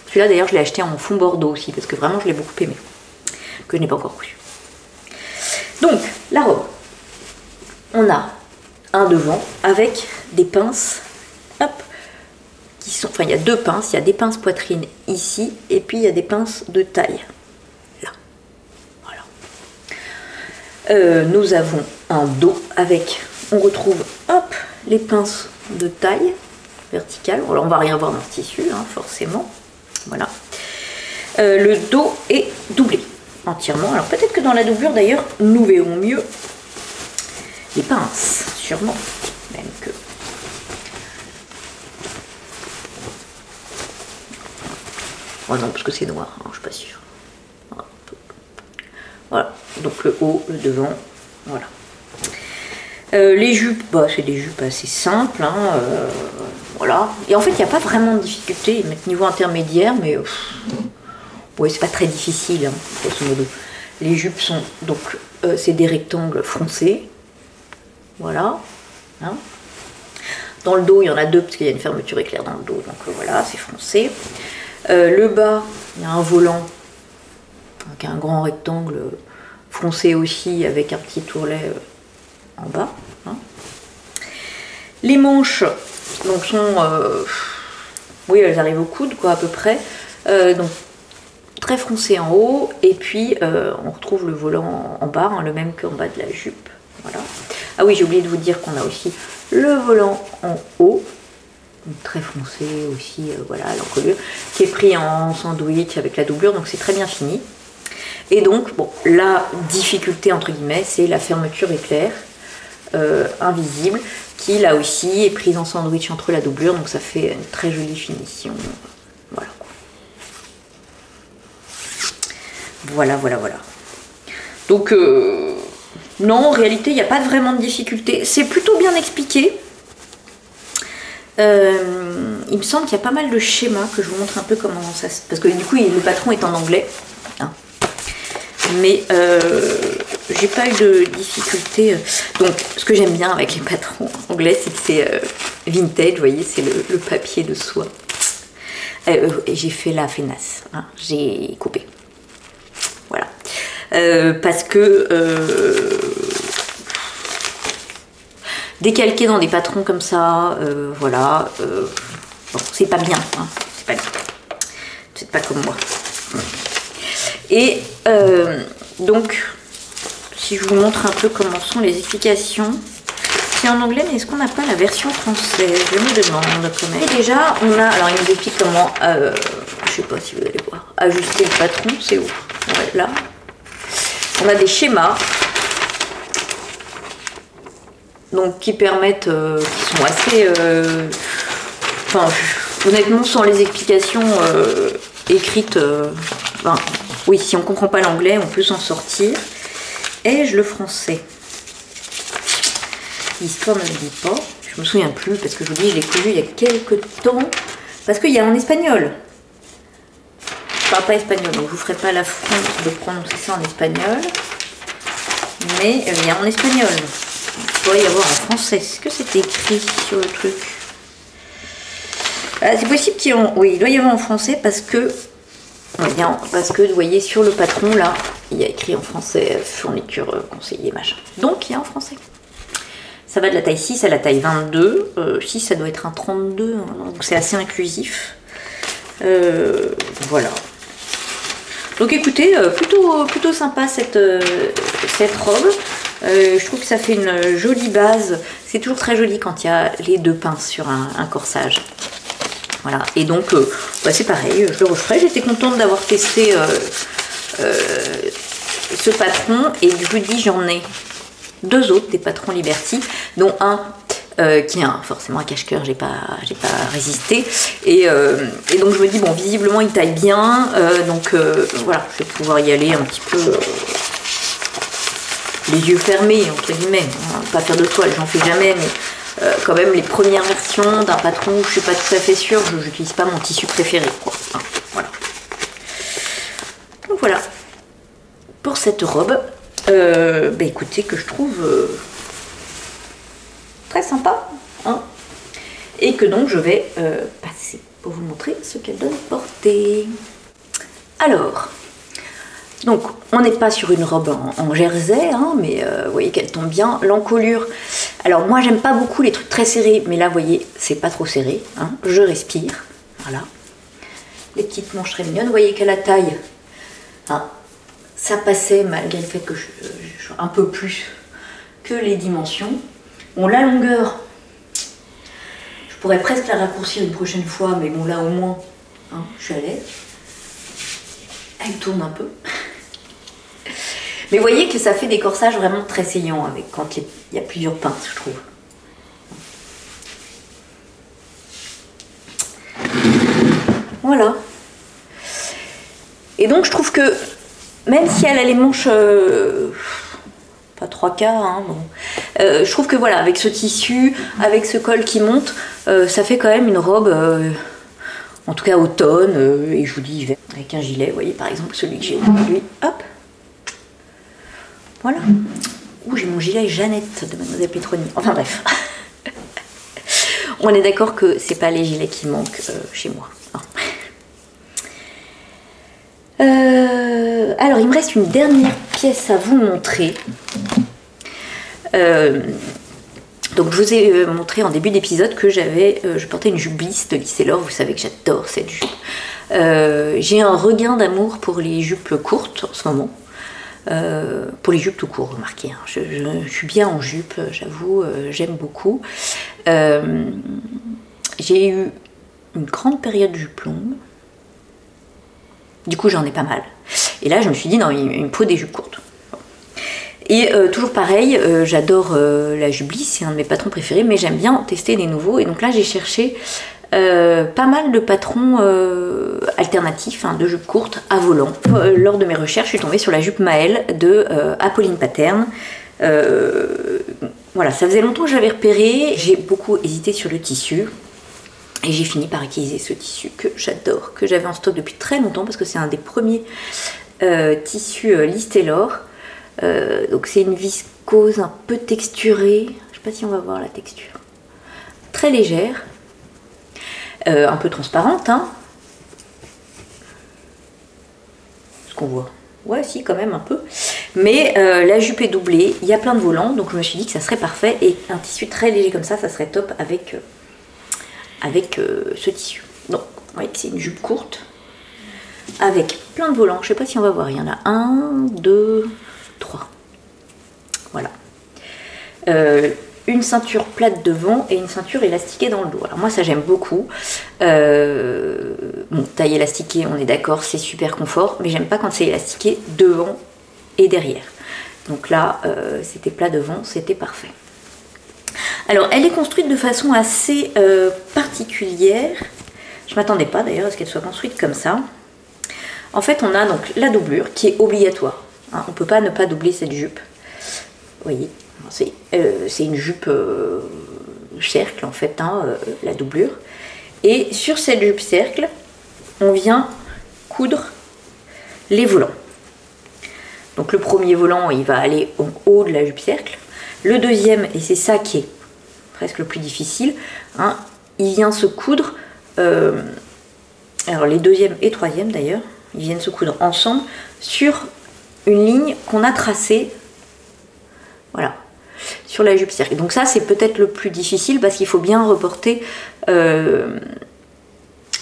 Speaker 1: Celui-là d'ailleurs je l'ai acheté en fond bordeaux aussi parce que vraiment je l'ai beaucoup aimé, que je n'ai pas encore cousu. Donc la robe, on a un devant avec des pinces, hop, qui sont, enfin il y a deux pinces, il y a des pinces poitrine ici et puis il y a des pinces de taille là, voilà. Nous avons un dos avec, on retrouve, hop, les pinces de taille verticale. Alors on va rien voir dans ce tissu, hein, forcément, voilà. Le dos est doublé entièrement. Alors peut-être que dans la doublure d'ailleurs nous verrons mieux les pinces, sûrement, même que. Oh non, parce que c'est noir, hein, je suis pas sûre. Voilà, donc le haut, le devant, voilà. Les jupes, c'est des jupes assez simples, hein, voilà. Et en fait, il n'y a pas vraiment de difficulté, ils mettent niveau intermédiaire, mais ouais, c'est pas très difficile, hein, grosso modo. Les jupes sont, donc, c'est des rectangles froncés, voilà. Hein. Dans le dos, il y en a deux, parce qu'il y a une fermeture éclair dans le dos, donc voilà, c'est froncé. Le bas, il y a un volant, avec un grand rectangle froncé aussi, avec un petit tourlet en bas. Hein. Les manches donc, sont, oui, elles arrivent au coude, quoi, à peu près. Donc, très foncé en haut, et puis on retrouve le volant en bas, hein, le même qu'en bas de la jupe. Voilà. Ah oui, j'ai oublié de vous dire qu'on a aussi le volant en haut, donc très foncé aussi, voilà, l'encolure, qui est pris en sandwich avec la doublure, donc c'est très bien fini. Et donc, bon, la difficulté, entre guillemets, c'est la fermeture éclair, invisible, qui là aussi est prise en sandwich entre la doublure, donc ça fait une très jolie finition. Voilà. Voilà. Donc, non, en réalité, il n'y a pas vraiment de difficulté. C'est plutôt bien expliqué. Il me semble qu'il y a pas mal de schémas, que je vous montre un peu comment ça se... Parce que du coup, le patron est en anglais. Hein. Mais j'ai pas eu de difficulté. Donc, ce que j'aime bien avec les patrons anglais, c'est que c'est vintage, vous voyez, c'est le papier de soie. J'ai fait la feinasse, hein, j'ai coupé. Voilà. Parce que décalquer dans des patrons comme ça, voilà, bon, c'est pas bien, hein, c'est pas bien. C'est pas comme moi. Et donc, si je vous montre un peu comment sont les explications, c'est en anglais, mais est-ce qu'on n'a pas la version française? Je me demande quand même. Et déjà, on a, alors il nous explique comment, je sais pas si vous allez voir, ajuster le patron, c'est où? Ouais, là. On a des schémas, donc qui permettent, qui sont assez, enfin, honnêtement, sans les explications écrites, ben, oui, si on ne comprend pas l'anglais, on peut s'en sortir. Ai-je le français? L'histoire ne me dit pas. Je me souviens plus parce que je vous dis, je l'ai cousu il y a quelques temps. Parce qu'il y a en espagnol. parle pas espagnol, donc je vous ferai pas l'affront de prononcer ça en espagnol. Mais il y a en espagnol. Il doit y avoir en français. Est-ce que c'est écrit sur le truc? C'est possible qu'il y ait en... Oui, il doit y avoir en français parce que... Parce que, vous voyez, sur le patron, là, il y a écrit en français, fourniture conseillée, machin. Donc, il y a en français. Ça va de la taille 6 à la taille 22. 6, ça doit être un 32, hein, donc c'est assez inclusif. Voilà. Donc écoutez, plutôt sympa cette robe. Je trouve que ça fait une jolie base. C'est toujours très joli quand il y a les deux pinces sur un corsage. Voilà, et donc c'est pareil, je le referai. J'étais contente d'avoir testé ce patron, et je vous dis, j'en ai deux autres, des patrons Liberty, dont un qui est forcément un cache-cœur, j'ai pas résisté, et donc je me dis, bon, visiblement il taille bien, donc voilà, je vais pouvoir y aller un petit peu les yeux fermés, entre guillemets, hein, pas faire de toile, j'en fais jamais, mais quand même les premières versions d'un patron où je suis pas tout à fait sûre, je n'utilise pas mon tissu préféré, quoi. Hein, voilà. Donc voilà pour cette robe, écoutez, que je trouve très sympa, hein, et que donc je vais passer pour vous montrer ce qu'elle donne portée. Alors, donc on n'est pas sur une robe en jersey, hein, mais vous voyez qu'elle tombe bien. L'encolure, alors moi j'aime pas beaucoup les trucs très serrés, mais là vous voyez c'est pas trop serré, hein, je respire, voilà. Les petites manches très mignonnes, vous voyez qu'à la taille, hein, ça passait malgré le fait que je sois un peu plus que les dimensions. Bon, la longueur, je pourrais presque la raccourcir une prochaine fois, mais bon là au moins, hein, je suis à l'aise. Elle tourne un peu. Mais vous voyez que ça fait des corsages vraiment très saillants avec, quand il y a plusieurs pinces, je trouve. Voilà. Et donc je trouve que même si elle a les manches pas trois quarts, hein, bon, je trouve que voilà, avec ce tissu, avec ce col qui monte, ça fait quand même une robe, en tout cas automne, et je vous dis hiver, avec un gilet. Vous voyez par exemple celui que j'ai aujourd'hui, hop. Voilà. Ouh, j'ai mon gilet Jeannette de Mademoiselle Petroni. Enfin bref. On est d'accord que c'est pas les gilets qui manquent chez moi. Alors, il me reste une dernière pièce à vous montrer. Donc, je vous ai montré en début d'épisode que je portais une jupe Bliss de Lisset Laure. Vous savez que j'adore cette jupe. J'ai un regain d'amour pour les jupes courtes en ce moment. Pour les jupes tout court, remarquez, hein. Je suis bien en jupe, j'avoue, j'aime beaucoup. J'ai eu une grande période de jupe longue, du coup j'en ai pas mal. Et là je me suis dit non, il me faut des jupes courtes. Et toujours pareil, j'adore la jupe Bliss, c'est un de mes patrons préférés, mais j'aime bien tester des nouveaux. Et donc là j'ai cherché pas mal de patrons alternatifs, hein, de jupes courtes à volant. Lors de mes recherches, je suis tombée sur la jupe Maëlle de Apolline Pattern. Voilà, ça faisait longtemps que j'avais repéré. J'ai beaucoup hésité sur le tissu. Et j'ai fini par utiliser ce tissu que j'adore, que j'avais en stock depuis très longtemps, parce que c'est un des premiers tissus Lisset Laure. Donc c'est une viscose un peu texturée. Je ne sais pas si on va voir la texture. Très légère. Un peu transparente, hein. Ce qu'on voit. Ouais, si, quand même un peu. Mais la jupe est doublée, il y a plein de volants, donc je me suis dit que ça serait parfait. Et un tissu très léger comme ça serait top avec ce tissu. Donc, vous voyez que c'est une jupe courte avec plein de volants. Je sais pas si on va voir, il y en a 1, 2, 3. Voilà. Une ceinture plate devant et une ceinture élastiquée dans le dos. Alors moi ça j'aime beaucoup. Bon, taille élastiquée, on est d'accord, c'est super confort, mais j'aime pas quand c'est élastiqué devant et derrière. Donc là, c'était plat devant, c'était parfait. Alors elle est construite de façon assez particulière. Je m'attendais pas d'ailleurs à ce qu'elle soit construite comme ça. En fait, on a donc la doublure qui est obligatoire. Hein, on peut pas ne pas doubler cette jupe. Vous voyez. C'est une jupe cercle en fait, hein, la doublure. Et sur cette jupe cercle, on vient coudre les volants. Donc le premier volant, il va aller en haut de la jupe cercle. Le deuxième, et c'est ça qui est presque le plus difficile, hein, il vient se coudre, alors les deuxième et troisième d'ailleurs, ils viennent se coudre ensemble sur une ligne qu'on a tracée, voilà, sur la jupe cercle. Donc ça, c'est peut-être le plus difficile parce qu'il faut bien reporter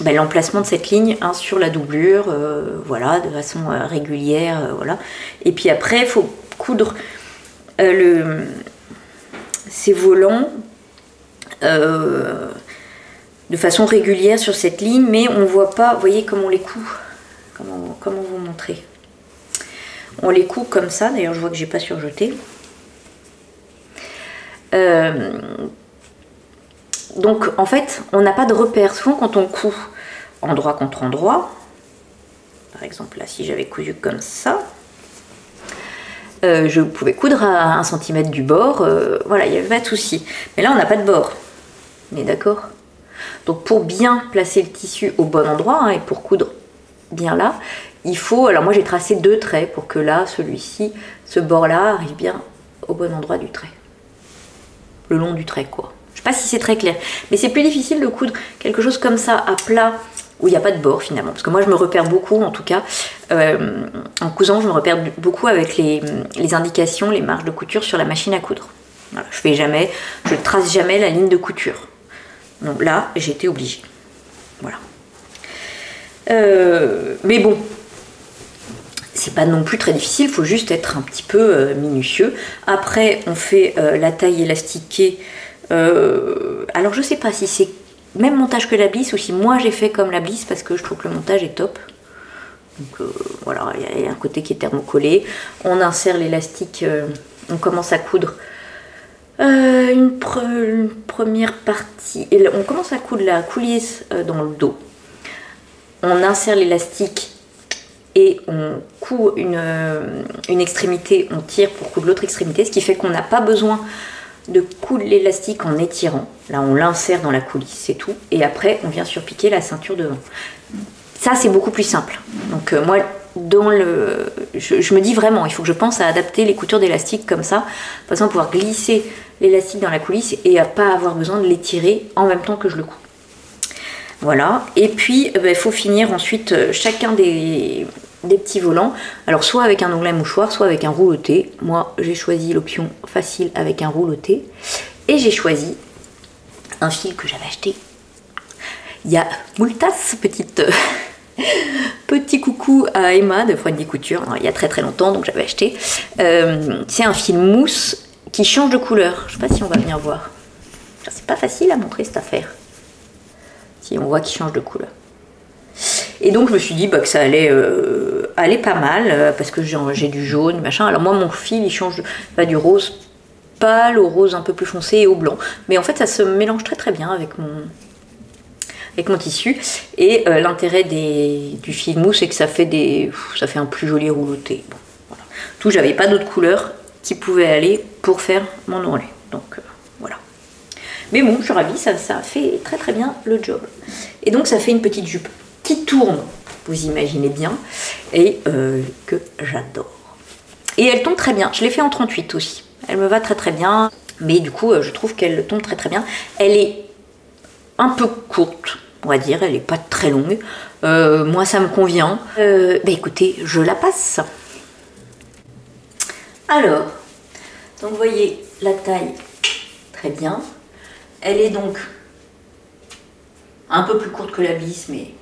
Speaker 1: l'emplacement de cette ligne, hein, sur la doublure, voilà, de façon régulière, voilà. Et puis après, il faut coudre ces volants de façon régulière sur cette ligne, mais on ne voit pas, vous voyez comment on les coud, comment vous montrer. On les coud comme ça, d'ailleurs je vois que j'ai pas surjeté. Donc en fait, on n'a pas de repère. Souvent quand on coud endroit contre endroit, par exemple là si j'avais cousu comme ça, je pouvais coudre à 1 cm du bord, voilà, il n'y avait pas de souci. Mais là on n'a pas de bord, on est d'accord? Donc pour bien placer le tissu au bon endroit, hein, et pour coudre bien là, il faut, alors moi j'ai tracé 2 traits pour que là, celui-ci, ce bord-là arrive bien au bon endroit du trait. Le long du trait quoi. Je sais pas si c'est très clair, mais c'est plus difficile de coudre quelque chose comme ça à plat où il n'y a pas de bord finalement, parce que moi je me repère beaucoup en tout cas, en cousant je me repère beaucoup avec les indications, les marges de couture sur la machine à coudre. Voilà, je trace jamais la ligne de couture. Donc là j'ai été obligée. Voilà. Mais bon, c'est pas non plus très difficile, il faut juste être un petit peu minutieux. Après on fait la taille élastiquée. Alors je sais pas si c'est même montage que la Bliss ou si moi j'ai fait comme la Bliss parce que je trouve que le montage est top. Donc voilà, il y a un côté qui est thermocollé. On insère l'élastique, on commence à coudre une première partie. Et on commence à coudre la coulisse dans le dos. On insère l'élastique et on coud une extrémité, on tire pour coudre l'autre extrémité, ce qui fait qu'on n'a pas besoin de coudre l'élastique en étirant. Là on l'insère dans la coulisse, c'est tout, et après on vient surpiquer la ceinture devant. Ça c'est beaucoup plus simple. Donc moi je me dis vraiment, il faut que je pense à adapter les coutures d'élastique comme ça, de façon à pouvoir glisser l'élastique dans la coulisse et à pas avoir besoin de l'étirer en même temps que je le couds. Voilà, et puis il faut finir ensuite chacun des petits volants, alors soit avec un onglet mouchoir, soit avec un rouleauté. Moi j'ai choisi l'option facile avec un rouleauté, et j'ai choisi un fil que j'avais acheté il y a moultas, petit coucou à Emma de Froide des Coutures, il y a très très longtemps, donc j'avais acheté. C'est un fil mousse qui change de couleur, je sais pas si on va bien voir, c'est pas facile à montrer cette affaire. Si on voit qu'il change de couleur. Et donc je me suis dit que ça allait aller pas mal, parce que j'ai du jaune, machin. Alors moi mon fil il change du rose pâle au rose un peu plus foncé et au blanc. Mais en fait ça se mélange très très bien avec mon tissu. Et l'intérêt du fil mousse c'est que ça fait un plus joli rouleauté. Bon, voilà. Tout, j'avais pas d'autres couleurs qui pouvaient aller pour faire mon ourlet. Donc voilà. Mais bon, je suis ravie, ça fait très très bien le job. Et donc ça fait une petite jupe qui tourne, vous imaginez bien, et que j'adore. Et elle tombe très bien, je l'ai fait en 38 aussi. Elle me va très très bien, mais du coup je trouve qu'elle tombe très très bien. Elle est un peu courte, on va dire, elle n'est pas très longue. Moi ça me convient. Écoutez, je la passe. Alors, donc vous voyez la taille très bien. Elle est donc un peu plus courte que la Bliss, mais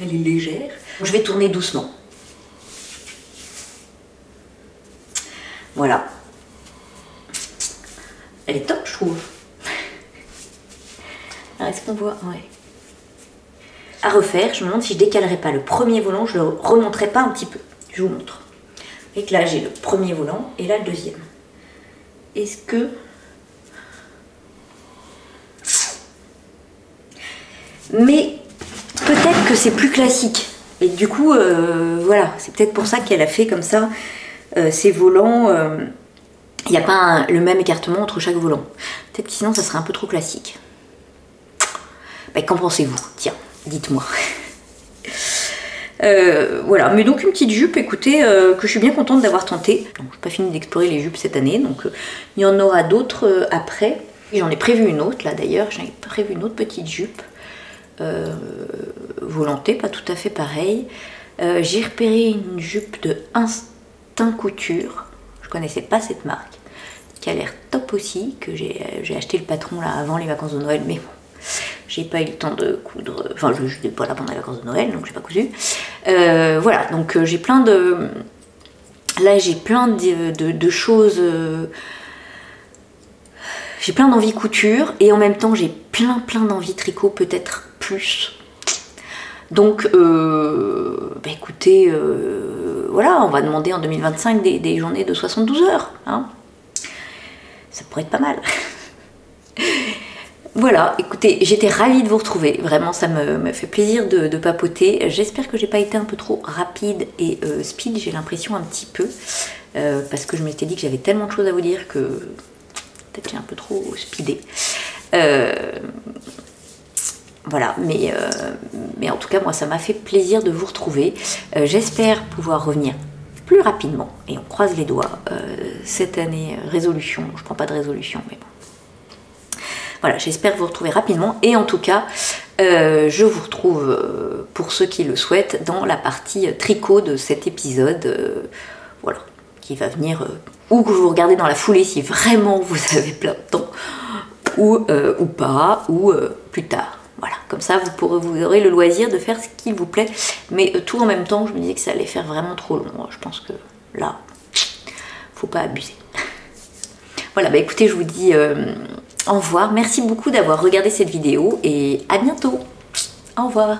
Speaker 1: elle est légère. Je vais tourner doucement. Voilà. Elle est top, je trouve. Alors, est-ce qu'on voit? Ouais. À refaire, je me demande si je décalerai pas le premier volant, je le remonterai pas un petit peu. Je vous montre. Et que là, j'ai le premier volant et là, le deuxième. Est-ce que... Mais peut-être que c'est plus classique. Et du coup, voilà, c'est peut-être pour ça qu'elle a fait comme ça ces volants. Il n'y a pas le même écartement entre chaque volant. Peut-être que sinon, ça serait un peu trop classique. Qu'en pensez-vous? Tiens, dites-moi. Voilà, mais donc une petite jupe, écoutez, que je suis bien contente d'avoir tenté. Je n'ai pas fini d'explorer les jupes cette année, donc il y en aura d'autres après. J'en ai prévu une autre là d'ailleurs, j'en ai prévu une autre petite jupe. Volonté, pas tout à fait pareil. J'ai repéré une jupe de Instinct Couture, je connaissais pas cette marque, qui a l'air top aussi, que j'ai acheté le patron là avant les vacances de Noël, mais bon, j'ai pas eu le temps de coudre, enfin je n'étais pas là pendant les vacances de Noël, donc j'ai pas cousu. Voilà, donc j'ai plein de... Là j'ai plein de choses... J'ai plein d'envie couture et en même temps j'ai plein d'envie tricot, peut-être plus. Donc bah écoutez, voilà, on va demander en 2025 des journées de 72 heures. Hein. Ça pourrait être pas mal. Voilà, écoutez, j'étais ravie de vous retrouver. Vraiment, ça me fait plaisir de papoter. J'espère que j'ai pas été un peu trop rapide et speed, j'ai l'impression un petit peu. Parce que je m'étais dit que j'avais tellement de choses à vous dire que peut-être j'ai un peu trop speedé. Voilà, mais en tout cas, moi, ça m'a fait plaisir de vous retrouver. J'espère pouvoir revenir plus rapidement, et on croise les doigts. Cette année, résolution, je prends pas de résolution, mais bon. Voilà, j'espère vous retrouver rapidement, et en tout cas, je vous retrouve, pour ceux qui le souhaitent, dans la partie tricot de cet épisode, voilà, qui va venir, ou que vous regardez dans la foulée si vraiment vous avez plein de temps, ou pas, ou plus tard. Voilà, comme ça vous aurez le loisir de faire ce qu'il vous plaît, mais tout en même temps, je me disais que ça allait faire vraiment trop long. Je pense que là, faut pas abuser. Voilà, bah écoutez, je vous dis au revoir. Merci beaucoup d'avoir regardé cette vidéo et à bientôt. Au revoir.